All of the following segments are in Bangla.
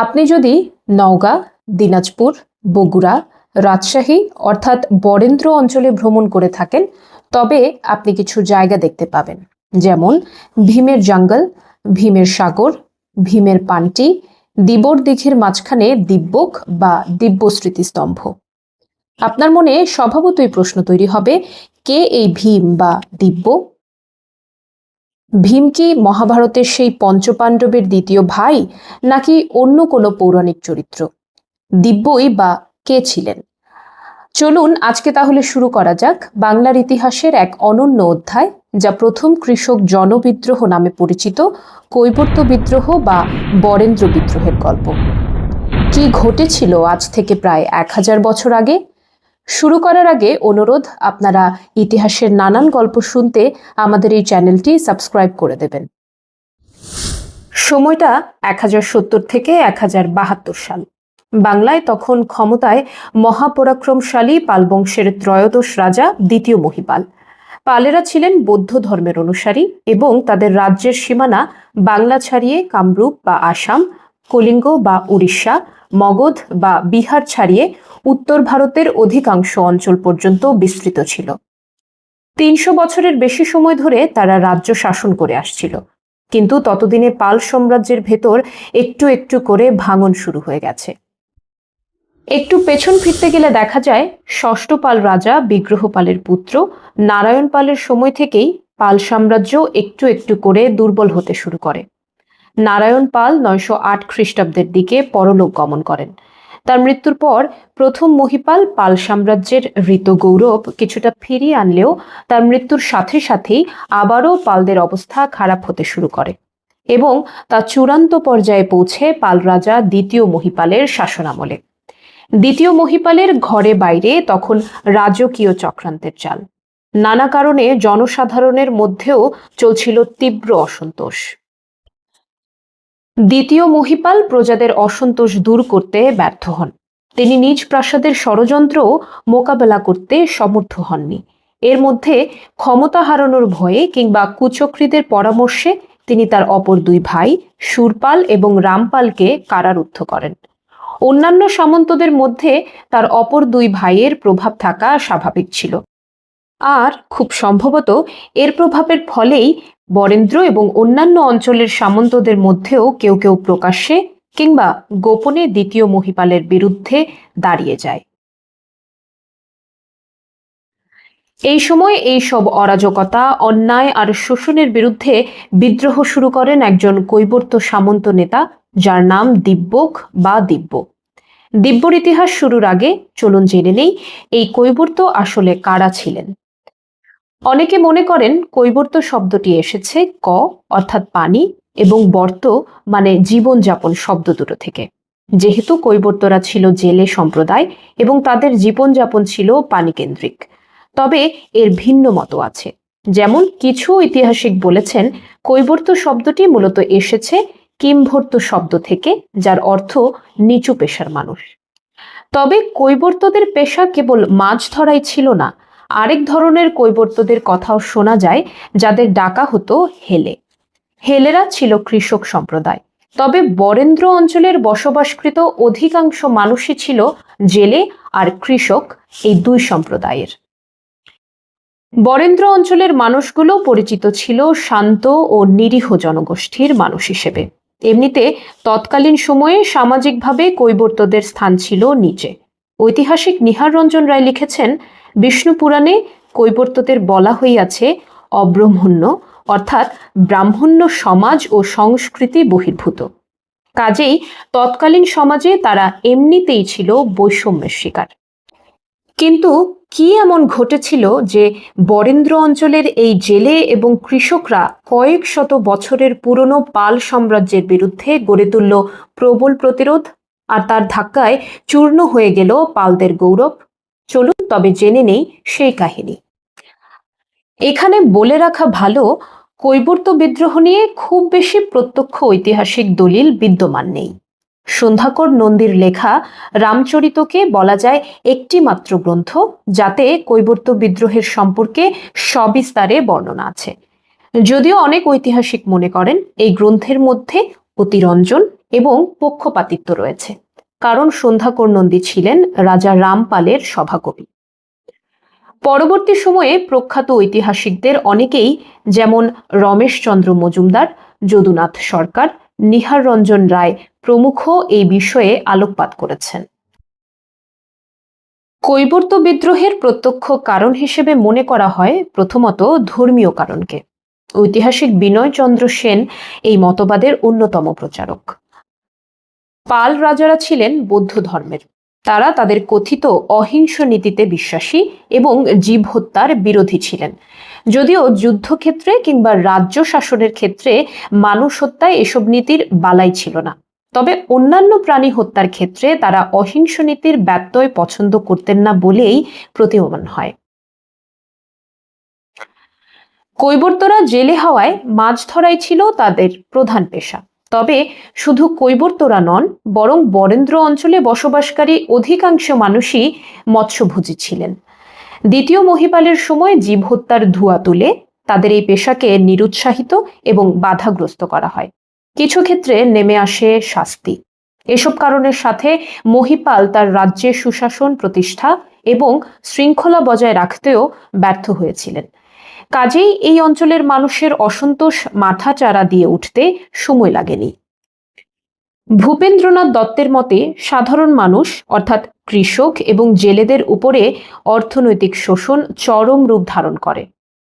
আপনি যদি নওগাঁ, দিনাজপুর, বগুড়া, রাজশাহী অর্থাৎ বরেন্দ্র অঞ্চলে ভ্রমণ করে থাকেন, তবে আপনি কিছু জায়গা দেখতে পাবেন, যেমন ভীমের জঙ্গল, ভীমের সাগর, ভীমের পান্টি, দিবর দিঘির মাঝখানে দিব্যক বা দিব্য স্মৃতিস্তম্ভ। আপনার মনে স্বভাবতই প্রশ্ন তৈরি হবে, কে এই ভীম বা দিব্য? ভীম কি মহাভারতের সেই পঞ্চপাণ্ডবের দ্বিতীয় ভাই, নাকি অন্য কোনো পৌরাণিক চরিত্র? দিব্যই বা কে ছিলেন? চলুন আজকে তাহলে শুরু করা যাক বাংলার ইতিহাসের এক অনন্য অধ্যায়, যা প্রথম কৃষক জনবিদ্রোহ নামে পরিচিত কৈবর্ত বিদ্রোহ বা বরেন্দ্র বিদ্রোহের গল্প। কি ঘটেছিল আজ থেকে প্রায় 1000 বছর আগে? শুরু করার আগে অনুরোধ, আপনারা ইতিহাসের নানান গল্প শুনতে আমাদের এই চ্যানেলটি সাবস্ক্রাইব করে দেবেন। সময়টা 1070 থেকে 1072 সাল। বাংলায় তখন ক্ষমতায় মহাপরাক্রমশালী পাল বংশের ত্রয়োদশ রাজা দ্বিতীয় মহিপাল। পালেরা ছিলেন বৌদ্ধ ধর্মের অনুসারী এবং তাদের রাজ্যের সীমানা বাংলা ছাড়িয়ে কামরূপ বা আসাম, কলিঙ্গ বা উড়িষ্যা, মগধ বা বিহার ছাড়িয়ে উত্তর ভারতের অধিকাংশ অঞ্চল পর্যন্ত বিস্তৃত ছিল। 300 বছরের বেশি সময় ধরে তারা রাজ্য শাসন করে আসছিল, কিন্তু ততদিনে পাল সাম্রাজ্যের ভেতর একটু একটু করে ভাঙন শুরু হয়ে গেছে। একটু পেছন ফিরতে গেলে দেখা যায়, ষষ্ঠ পাল রাজা বিগ্রহপালের পুত্র নারায়ণ পালের সময় থেকেই পাল সাম্রাজ্য একটু একটু করে দুর্বল হতে শুরু করে। নারায়ণ পাল 908 খ্রিস্টাব্দের দিকে পরলোক গমন করেন। তার মৃত্যুর পর প্রথম মহিপাল পাল সাম্রাজ্যের ঋত গৌরব কিছুটা ফিরিয়ে আনলেও তার মৃত্যুর সাথে সাথেই আবারও পালদের অবস্থা খারাপ হতে শুরু করে এবং তা চূড়ান্ত পর্যায়ে পৌঁছে পাল রাজা দ্বিতীয় মহিপালের শাসনামলে। দ্বিতীয় মহিপালের ঘরে বাইরে তখন রাজকীয় চক্রান্তের চাল। নানা কারণে জনসাধারণের মধ্যেও চলছিল তীব্র অসন্তোষ। দ্বিতীয় মহিপাল প্রজাদের অসন্তোষ দূর করতে ব্যর্থ হন। তিনি নিজ প্রাসাদের ষড়যন্ত্রও মোকাবেলা করতে সমর্থ হননি। এর মধ্যে ক্ষমতা হারানোর ভয়ে কিংবা কুচক্রীদের পরামর্শে তিনি তার অপর দুই ভাই শূরপাল এবং রামপালকে কারারুদ্ধ করেন। অন্যান্য সামন্তদের মধ্যে তার অপর দুই ভাইয়ের প্রভাব থাকা স্বাভাবিক ছিল, আর খুব সম্ভবত এর প্রভাবের ফলেই বরেন্দ্র এবং অন্যান্য অঞ্চলের সামন্তদের মধ্যেও কেউ কেউ প্রকাশ্যে কিংবা গোপনে দ্বিতীয় মহিপালের বিরুদ্ধে দাঁড়িয়ে যায়। এই সময় এই সব অরাজকতা, অন্যায় আর শোষণের বিরুদ্ধে বিদ্রোহ শুরু করেন একজন কৈবর্ত সামন্ত নেতা, যার নাম দিব্যক বা দিব্য। দিব্যর ইতিহাস শুরুর আগে চলুন জেনে নেই এই কৈবর্ত আসলে কারা ছিলেন। অনেকে মনে করেন কৈবর্ত শব্দটি এসেছে ক অর্থাৎ পানি এবং বর্ত মানে জীবনযাপন শব্দ দুটো থেকে। যেহেতু কৈবর্তরা ছিল জেলে সম্প্রদায় এবং তাদের জীবনযাপন ছিল পানিকেন্দ্রিক। তবে এর ভিন্ন মত আছে। যেমন কিছু ঐতিহাসিক বলেছেন কৈবর্ত শব্দটি মূলত এসেছে কিম্ভর্ত শব্দ থেকে, যার অর্থ নিচু পেশার মানুষ। তবে কৈবর্তদের পেশা কেবল মাছ ধরাই ছিল না, আরেক ধরনের কৈবর্তদের কথাও শোনা যায়, যাদের ডাকা হতো হেলে। হেলেরা ছিল কৃষক সম্প্রদায়, তবে বরেন্দ্র অঞ্চলের বসবাসকৃত অধিকাংশ মানুষই ছিল জেলে আর কৃষক, এই দুই সম্প্রদায়ের। বরেন্দ্র অঞ্চলের মানুষগুলো পরিচিত ছিল শান্ত ও নিরীহ জনগোষ্ঠীর মানুষ হিসেবে। এমনিতে তৎকালীন সময়ে সামাজিকভাবে কৈবর্তদের স্থান ছিল নিচে। ঐতিহাসিক নিহার রঞ্জন রায় লিখেছেন, বিষ্ণু পুরাণে কৈবর্তদের বলা হইয়াছে অব্রাহ্মণ্য, অর্থাৎ ব্রাহ্মণ্য সমাজ ও সংস্কৃতি বহির্ভূত। কাজেই তৎকালীন সমাজে তারা এমনিতেই ছিল বৈষম্যের শিকার। কিন্তু কি এমন ঘটেছিল যে বরেন্দ্র অঞ্চলের এই জেলে এবং কৃষকরা কয়েক শত বছরের পুরনো পাল সাম্রাজ্যের বিরুদ্ধে গড়ে তুলল প্রবল প্রতিরোধ, আর তার ধাক্কায় চূর্ণ হয়ে গেল পালদের গৌরব? চলুন তবে জেনে নেই সেই কাহিনী। এখানে বলে রাখা ভালো, কৈবর্ত বিদ্রোহ নিয়ে খুব বেশি প্রত্যক্ষ ঐতিহাসিক দলিল বিদ্যমান নেই। সন্ধ্যাকর নন্দীর লেখা রামচরিতকে বলা যায় একটি মাত্র গ্রন্থ, যাতে কৈবর্ত বিদ্রোহের সম্পর্কে সবিস্তারে বর্ণনা আছে। যদিও অনেক ঐতিহাসিক মনে করেন এই গ্রন্থের মধ্যে অতিরঞ্জন এবং পক্ষপাতিত্ব রয়েছে, কারণ সন্ধ্যাকর নন্দী ছিলেন রাজা রামপালের সভাকবি। পরবর্তী সময়ে প্রখ্যাত ঐতিহাসিকদের অনেকেই, যেমন রমেশচন্দ্র মজুমদার, যদুনাথ সরকার, নিহার রঞ্জন রায় প্রমুখ এই বিষয়ে আলোকপাত করেছেন। কৈবর্ত বিদ্রোহের প্রত্যক্ষ কারণ হিসেবে মনে করা হয় প্রথমত ধর্মীয় কারণকে। ঐতিহাসিক বিনয়চন্দ্র সেন এই মতবাদের অন্যতম প্রচারক। পাল রাজারা ছিলেন বৌদ্ধ ধর্মের। তারা তাদের কথিত অহিংস নীতিতে বিশ্বাসী এবং জীব হত্যার বিরোধী ছিলেন। যদিও যুদ্ধক্ষেত্রে কিংবা রাজ্য শাসনের ক্ষেত্রে মানুষ হত্যায় এসব নীতির বালাই ছিল না, তবে অন্যান্য প্রাণী হত্যার ক্ষেত্রে তারা অহিংস নীতির ব্যত্যয় পছন্দ করতেন না বলেই প্রতীয়মান হয়। কৈবর্তরা জেলে হওয়ায় মাছ ধরাই ছিল তাদের প্রধান পেশা। তবে শুধু কৈবর্তরা নন, বরং বরেন্দ্র অঞ্চলে বসবাসকারী অধিকাংশ মানুষই মৎস্যভোজী ছিলেন। দ্বিতীয় মহিপালের সময় জীব হত্যার ধোঁয়া তুলে তাদের এই পেশাকে নিরুৎসাহিত এবং বাধাগ্রস্ত করা হয়। কিছু ক্ষেত্রে নেমে আসে শাস্তি। এসব কারণের সাথে মহিপাল তার রাজ্যে সুশাসন প্রতিষ্ঠা এবং শৃঙ্খলা বজায় রাখতেও ব্যর্থ হয়েছিলেন। কাজেই এই অঞ্চলের মানুষের অসন্তোষ মাথাচাড়া দিয়ে উঠতে সময় লাগেনি। ভূপেন্দ্রনাথ দত্তের মতে সাধারণ মানুষ অর্থাৎ কৃষক এবং জেলেদের উপরে অর্থনৈতিক শোষণ চরম রূপ ধারণ করে,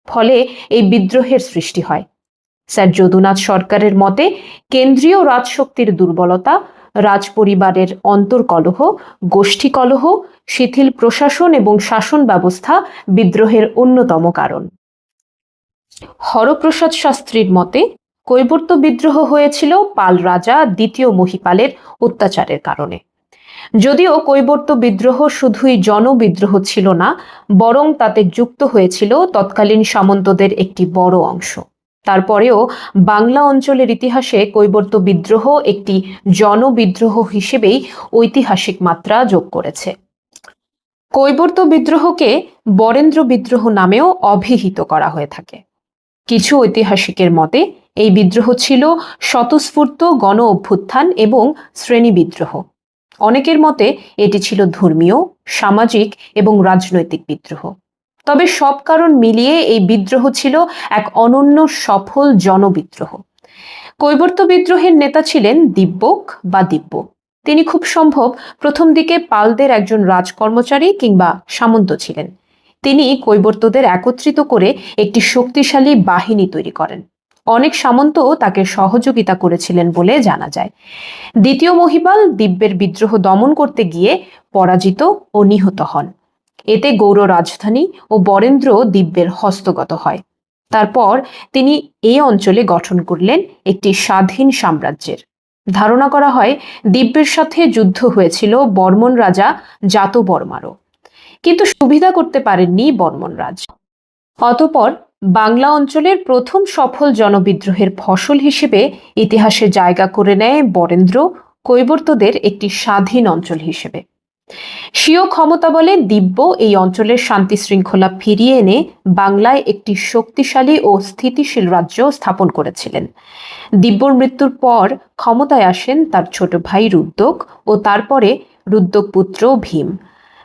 ফলে এই বিদ্রোহের সৃষ্টি হয়। স্যার যদুনাথ সরকারের মতে কেন্দ্রীয় রাজশক্তির দুর্বলতা, রাজপরিবারের অন্তর্কলহ, গোষ্ঠী কলহ, শিথিল প্রশাসন এবং শাসন ব্যবস্থা বিদ্রোহের অন্যতম কারণ। হরপ্রসাদ শাস্ত্রীর মতে কৈবর্ত বিদ্রোহ হয়েছিল পাল রাজা দ্বিতীয় মহিপালের অত্যাচারের কারণে। যদিও কৈবর্ত বিদ্রোহ শুধুই জনবিদ্রোহ ছিল না, বরং তাতে যুক্ত হয়েছিল তৎকালীন সামন্তদের একটি বড় অংশ। তারপরেও বাংলা অঞ্চলের ইতিহাসে কৈবর্ত বিদ্রোহ একটি জনবিদ্রোহ হিসেবেই ঐতিহাসিক মাত্রা যোগ করেছে। কৈবর্ত বিদ্রোহকে বরেন্দ্র বিদ্রোহ নামেও অভিহিত করা হয়ে থাকে। কিছু ঐতিহাসিকের মতে এই বিদ্রোহ ছিল স্বতঃস্ফূর্ত গণ অভ্যুত্থান এবং শ্রেণী বিদ্রোহ। অনেকের মতে এটি ছিল ধর্মীয়, সামাজিক এবং রাজনৈতিক বিদ্রোহ। তবে সব কারণ মিলিয়ে এই বিদ্রোহ ছিল এক অনন্য সফল জনবিদ্রোহ। কৈবর্ত বিদ্রোহের নেতা ছিলেন দিব্যক বা দিব্য। তিনি খুব সম্ভব প্রথম দিকে পালদের একজন রাজকর্মচারী কিংবা সামন্ত ছিলেন। তিনি কৈবর্তদের একত্রিত করে একটি শক্তিশালী বাহিনী তৈরি করেন। অনেক সামন্ত তাকে সহযোগিতা করেছিলেন বলে জানা যায়। দ্বিতীয় মহিপাল দিব্যের বিদ্রোহ দমন করতে গিয়ে পরাজিত ও নিহত হন। এতে গৌড় রাজধানী ও বরেন্দ্র দিব্যের হস্তগত হয়। তারপর তিনি এই অঞ্চলে গঠন করলেন একটি স্বাধীন সাম্রাজ্যের। ধারণা করা হয় দিব্যের সাথে যুদ্ধ হয়েছিল বর্মন রাজা জাতবর্মারও, কিন্তু সুবিধা করতে পারেননি বর্মন রাজ। অতঃপর বাংলা অঞ্চলের প্রথম সফল জনবিদ্রোহের ফসল হিসেবে ইতিহাসে জায়গা করে নেয় বরেন্দ্র কৈবর্তদের একটি স্বাধীন অঞ্চল হিসেবে। স্বীয় ক্ষমতা বলে দিব্য এই অঞ্চলের শান্তি শৃঙ্খলা ফিরিয়ে এনে বাংলায় একটি শক্তিশালী ও স্থিতিশীল রাজ্য স্থাপন করেছিলেন। দিব্যর মৃত্যুর পর ক্ষমতায় আসেন তার ছোট ভাই রুদ্রক ও তারপরে রুদ্রক পুত্র ভীম।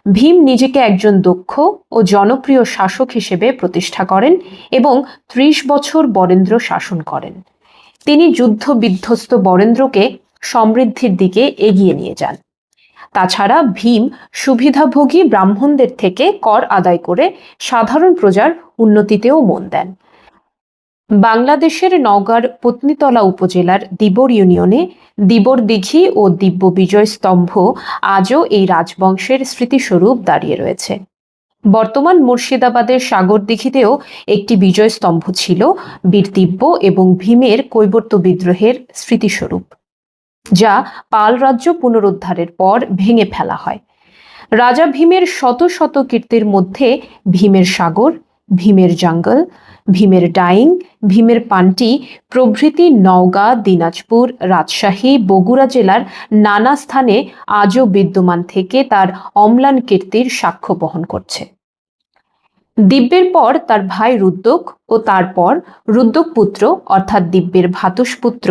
ভীম নিজেকে একজন দক্ষ ও জনপ্রিয় শাসক হিসেবে প্রতিষ্ঠা করেন এবং ৩০ বছর বরেন্দ্র শাসন করেন। তিনি যুদ্ধ বিধ্বস্ত বরেন্দ্রকে সমৃদ্ধির দিকে এগিয়ে নিয়ে যান। তাছাড়া ভীম সুবিধাভোগী ব্রাহ্মণদের থেকে কর আদায় করে সাধারণ প্রজার উন্নতিতেও মন দেন। বাংলাদেশের নওগাঁর পত্নীতলা উপজেলার দিবর ইউনিয়নে দিবর দিঘি ও দিব্য বিজয় স্তম্ভ আজও এই রাজবংশের স্মৃতিস্বরূপ দাঁড়িয়ে রয়েছে। বর্তমান মুর্শিদাবাদের সাগরদিঘিতেও একটি বিজয় স্তম্ভ ছিল বীর দিব্য এবং ভীমের কৈবর্ত বিদ্রোহের স্মৃতিস্বরূপ, যা পাল রাজ্য পুনরুদ্ধারের পর ভেঙে ফেলা হয়। রাজা ভীমের শত শত কীর্তির মধ্যে ভীমের সাগর, ভীমের জঙ্গল, ভীমের ডাইং, ভীমের পান্টি প্রভৃতি নওগাঁ, দিনাজপুর, রাজশাহী, বগুড়া জেলার নানা স্থানে আজও বিদ্যমান থেকে তার অম্লান কীর্তির সাক্ষ্য বহন করছে। দিব্যের পর তার ভাই রুদ্রক ও তারপর রুদ্রক পুত্র অর্থাৎ দিব্যের ভ্রাতুষ্পুত্র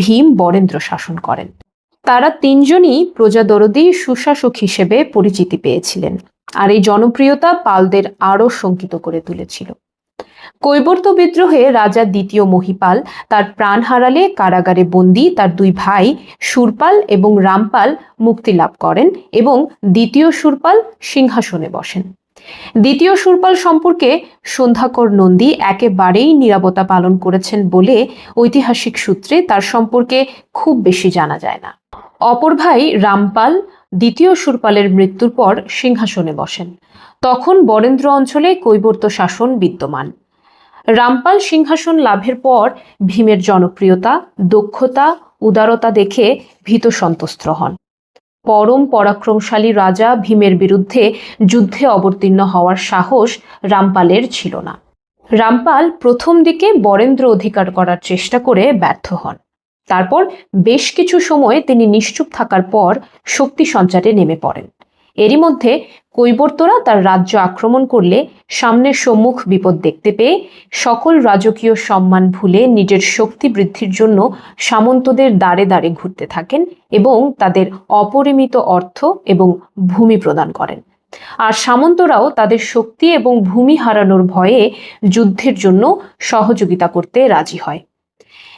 ভীম বরেন্দ্র শাসন করেন। তারা তিনজনই প্রজাদরদী সুশাসক হিসেবে পরিচিতি পেয়েছিলেন, আর এই জনপ্রিয়তা পালদের আরও শঙ্কিত করে তুলেছিল। কৈবর্ত বিদ্রোহে রাজা দ্বিতীয় মহিপাল তার প্রাণ হারালে কারাগারে বন্দী তার দুই ভাই শূরপাল এবং রামপাল মুক্তি লাভ করেন এবং দ্বিতীয় শূরপাল সিংহাসনে বসেন। দ্বিতীয় শূরপাল সম্পর্কে সন্ধ্যাকর নন্দী একেবারেই নীরবতা পালন করেছেন বলে ঐতিহাসিক সূত্রে তার সম্পর্কে খুব বেশি জানা যায় না। অপর ভাই রামপাল দ্বিতীয় শূরপালের মৃত্যুর পর সিংহাসনে বসেন। তখন বরেন্দ্র অঞ্চলে কৈবর্ত শাসন বিদ্যমান। রামপাল সিংহাসন লাভের পর ভীমের জনপ্রিয়তা, দক্ষতা, উদারতা দেখে ভীত সন্ত্রস্ত হন। পরম পরাক্রমশালী রাজা ভীমের বিরুদ্ধে যুদ্ধে অবতীর্ণ হওয়ার সাহস রামপালের ছিল না। রামপাল প্রথম দিকে বরেন্দ্র অধিকার করার চেষ্টা করে ব্যর্থ হন। তারপর বেশ কিছু সময় তিনি নিশ্চুপ থাকার পর শক্তি সঞ্চারে নেমে পড়েন। এরই মধ্যে কৈবর্তরা তার রাজ্য আক্রমণ করলে সামনের সম্মুখ বিপদ দেখতে পেয়ে সকল রাজকীয় সম্মান ভুলে নিজের শক্তি বৃদ্ধির জন্য সামন্তদের দ্বারে দ্বারে ঘুরতে থাকেন এবং তাদের অপরিমিত অর্থ এবং ভূমি প্রদান করেন। আর সামন্তরাও তাদের শক্তি এবং ভূমি হারানোর ভয়ে যুদ্ধের জন্য সহযোগিতা করতে রাজি হয়।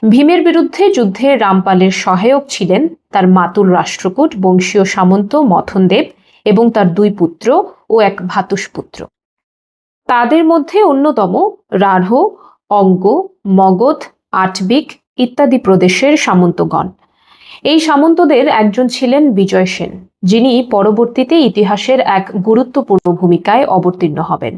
ভীমের বিরুদ্ধে যুদ্ধে রামপালের সহায়ক ছিলেন তার মাতুল রাষ্ট্রকূট বংশীয় সামন্ত মথনদেব এবং তার দুই পুত্র ও এক ভ্রাতুষ্পুত্র। তাদের মধ্যে অন্যতম রাঢ়, অঙ্গ, মগধ, আটবিক ইত্যাদি প্রদেশের সামন্তগণ। এই সামন্তদের একজন ছিলেন বিজয় সেন, যিনি পরবর্তীতে ইতিহাসের এক গুরুত্বপূর্ণ ভূমিকায় অবতীর্ণ হবেন।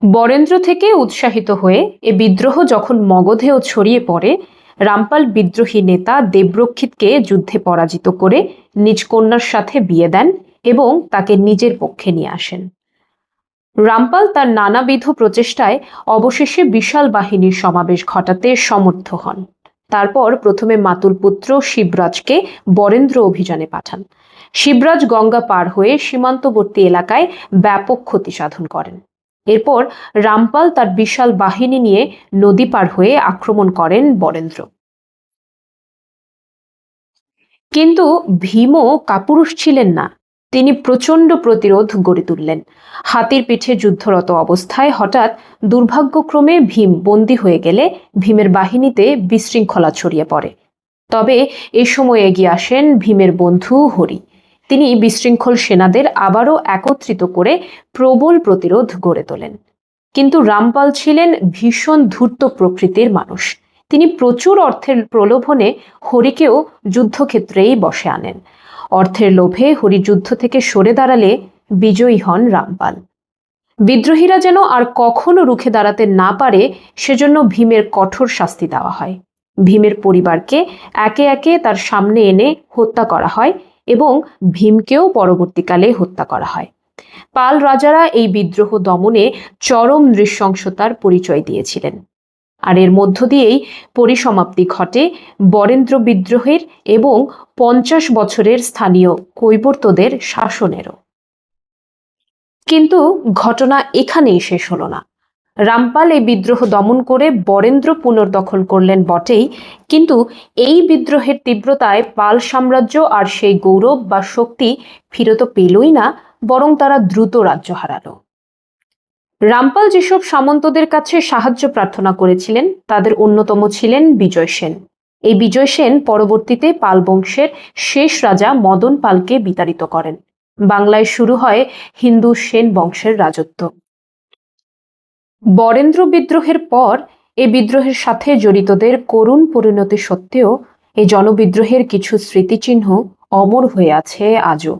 বরেন্দ্র থেকে উৎসাহিত হয়ে এ বিদ্রোহ যখন মগধেও ছড়িয়ে পড়ে, রামপাল বিদ্রোহী নেতা দেবরক্ষিতকে যুদ্ধে পরাজিত করে নিজ কন্যার সাথে বিয়ে দেন এবং তাকে নিজের পক্ষে নিয়ে আসেন। রামপাল তার নানাবিধ প্রচেষ্টায় অবশেষে বিশাল বাহিনীর সমাবেশ ঘটাতে সমর্থ হন। তারপর প্রথমে মাতুল পুত্র শিবরাজকে বরেন্দ্র অভিযানে পাঠান। শিবরাজ গঙ্গা পার হয়ে সীমান্তবর্তী এলাকায় ব্যাপক ক্ষতি সাধন করেন। এরপর রামপাল তার বিশাল বাহিনী নিয়ে নদী পার হয়ে আক্রমণ করেন বরেন্দ্র। কিন্তু ভীমও কাপুরুষ ছিলেন না। তিনি প্রচণ্ড প্রতিরোধ গড়ে তুললেন। হাতির পিঠে যুদ্ধরত অবস্থায় হঠাৎ দুর্ভাগ্যক্রমে ভীম বন্দী হয়ে গেলে ভীমের বাহিনীতে বিশৃঙ্খলা ছড়িয়ে পড়ে। তবে এই সময় এগিয়ে আসেন ভীমের বন্ধু হরি। তিনি বিশৃঙ্খল সেনাদের আবারও একত্রিত করে প্রবল প্রতিরোধ গড়ে তোলেন। কিন্তু রামপাল ছিলেন ভীষণ ধূর্ত প্রকৃতির মানুষ। তিনি প্রচুর অর্থের প্রলোভনে হরিকেও যুদ্ধক্ষেত্রেই বসে আনেন। অর্থের লোভে হরি যুদ্ধ থেকে সরে দাঁড়ালে বিজয়ী হন রামপাল। বিদ্রোহীরা যেন আর কখনো রুখে দাঁড়াতে না পারে, সেজন্য ভীমের কঠোর শাস্তি দেওয়া হয়। ভীমের পরিবারকে একে একে তার সামনে এনে হত্যা করা হয় এবং ভীমকেও পরবর্তীকালে হত্যা করা হয়। পাল রাজারা এই বিদ্রোহ দমনে চরম নৃশংসতার পরিচয় দিয়েছিলেন, আর এর মধ্য দিয়েই পরিসমাপ্তি ঘটে বরেন্দ্র বিদ্রোহের এবং 50 বছরের স্থানীয় কৈবর্তদের শাসনেরও। কিন্তু ঘটনা এখানেই শেষ হলো না। রামপাল এই বিদ্রোহ দমন করে বরেন্দ্র পুনর্দখল করলেন বটেই, কিন্তু এই বিদ্রোহের তীব্রতায় পাল সাম্রাজ্য আর সেই গৌরব বা শক্তি ফিরত পেলই না, বরং তারা দ্রুত রাজ্য হারালো। রামপাল যেসব সামন্তদের কাছে সাহায্য প্রার্থনা করেছিলেন তাদের অন্যতম ছিলেন বিজয় সেন। এই বিজয় সেন পরবর্তীতে পাল বংশের শেষ রাজা মদন পালকে বিতাড়িত করেন। বাংলায় শুরু হয় হিন্দু সেন বংশের রাজত্ব। বরেন্দ্র বিদ্রোহের পর এই বিদ্রোহের সাথে জড়িতদের করুণ পরিণতি সত্ত্বেও এই জনবিদ্রোহের কিছু স্মৃতিচিহ্ন অমর হয়ে আছে আজও।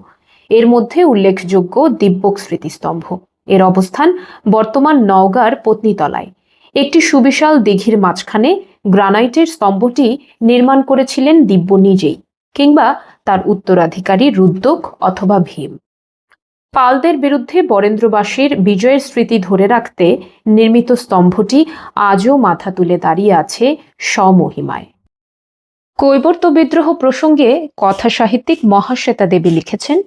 এর মধ্যে উল্লেখযোগ্য দিব্যক স্মৃতিস্তম্ভ। এর অবস্থান বর্তমান নওগাঁর পত্নীতলায়। একটি সুবিশাল দিঘির মাঝখানে গ্রানাইটের স্তম্ভটি নির্মাণ করেছিলেন দিব্য নিজেই, কিংবা তার উত্তরাধিকারী রুদ্রক অথবা ভীম। পালদের বিরুদ্ধে বরেন্দ্রবাসীর বিজয়ের স্মৃতি ধরে রাখতে নির্মিত স্তম্ভটি আজও মাথা তুলে দাঁড়িয়ে আছে স্বমহিমায়। কৈবর্ত বিদ্রোহ প্রসঙ্গে কথা সাহিত্যিক মহাশ্বেতা দেবী লিখেছেন,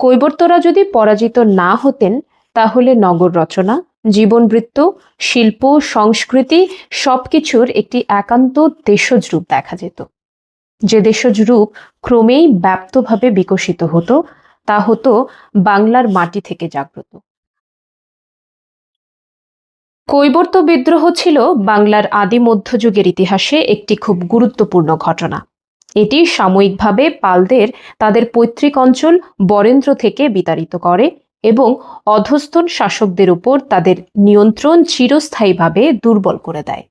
কৈবর্তরা যদি পরাজিত না হতেন তাহলে নগর রচনা, জীবনবৃত্ত, শিল্প, সংস্কৃতি সবকিছুর একটি একান্ত দেশজ রূপ দেখা যেত। যে দেশজ রূপ ক্রমেই ব্যাপ্তভাবে বিকশিত হতো তা হতো বাংলার মাটি থেকে জাগ্রত। কৈবর্ত বিদ্রোহ ছিল বাংলার আদি মধ্যযুগের ইতিহাসে একটি খুব গুরুত্বপূর্ণ ঘটনা। এটি সাময়িকভাবে পালদের তাদের পৈতৃক অঞ্চল বরেন্দ্র থেকে বিতাড়িত করে এবং অধস্তন শাসকদের উপর তাদের নিয়ন্ত্রণ চিরস্থায়ীভাবে দুর্বল করে দেয়।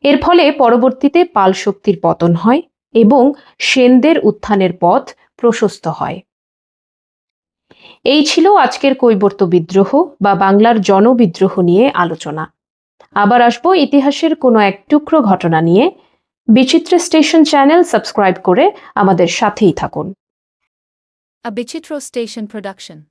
এর ফলে পরবর্তীতে পাল শক্তির পতন হয় এবং সেনদের উত্থানের পথ প্রশস্ত হয়। এই ছিল আজকের কৈবর্ত বিদ্রোহ বা বাংলার জনবিদ্রোহ নিয়ে আলোচনা। আবার আসবো ইতিহাসের কোনো এক টুকরো ঘটনা নিয়ে। বিচিত্র স্টেশন চ্যানেল সাবস্ক্রাইব করে আমাদের সাথেই থাকুন। A Bichitro Station production.